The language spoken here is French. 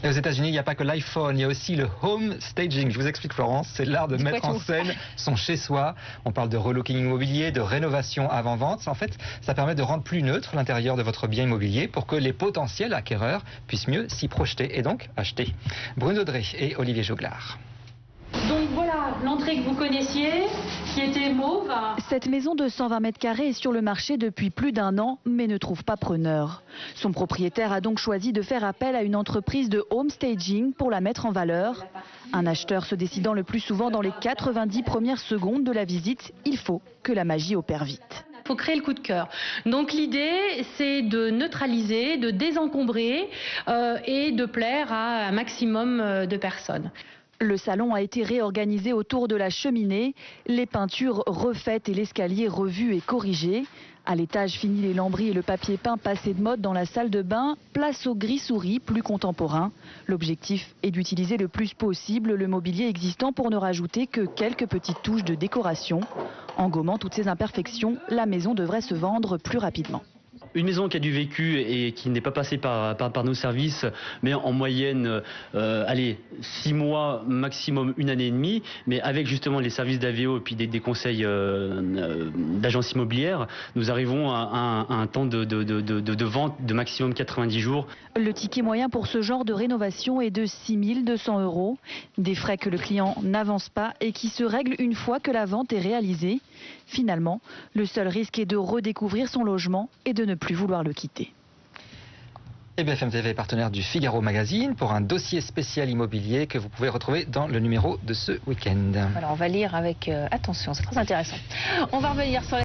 Et aux États-Unis, il n'y a pas que l'iPhone, il y a aussi le home staging. Je vous explique, Florence, c'est l'art de mettre en scène son chez-soi. On parle de relooking immobilier, de rénovation avant-vente. En fait, ça permet de rendre plus neutre l'intérieur de votre bien immobilier pour que les potentiels acquéreurs puissent mieux s'y projeter et donc acheter. Bruno Drey et Olivier Joglard. Donc voilà l'entrée que vous connaissiez, qui était mauve. Cette maison de 120 mètres carrés est sur le marché depuis plus d'1 an, mais ne trouve pas preneur. Son propriétaire a donc choisi de faire appel à une entreprise de home staging pour la mettre en valeur. Un acheteur se décidant le plus souvent dans les 90 premières secondes de la visite, il faut que la magie opère vite. Il faut créer le coup de cœur. Donc l'idée, c'est de neutraliser, de désencombrer et de plaire à un maximum de personnes. Le salon a été réorganisé autour de la cheminée, les peintures refaites et l'escalier revu et corrigé. À l'étage, fini les lambris et le papier peint passé de mode dans la salle de bain, place au gris-souris plus contemporain. L'objectif est d'utiliser le plus possible le mobilier existant pour ne rajouter que quelques petites touches de décoration. En gommant toutes ces imperfections, la maison devrait se vendre plus rapidement. Une maison qui a du vécu et qui n'est pas passée par nos services, mais en moyenne, 6 mois, maximum 1 année et demie, mais avec justement les services d'AVO et puis des conseils d'agences immobilières, nous arrivons à un temps de vente de maximum 90 jours. Le ticket moyen pour ce genre de rénovation est de 6 200 €. Des frais que le client n'avance pas et qui se règlent une fois que la vente est réalisée. Finalement, le seul risque est de redécouvrir son logement et de ne plus vouloir le quitter. Et BFM TV est partenaire du Figaro Magazine pour un dossier spécial immobilier que vous pouvez retrouver dans le numéro de ce week-end. Alors on va lire avec attention, c'est très intéressant. On va revenir sur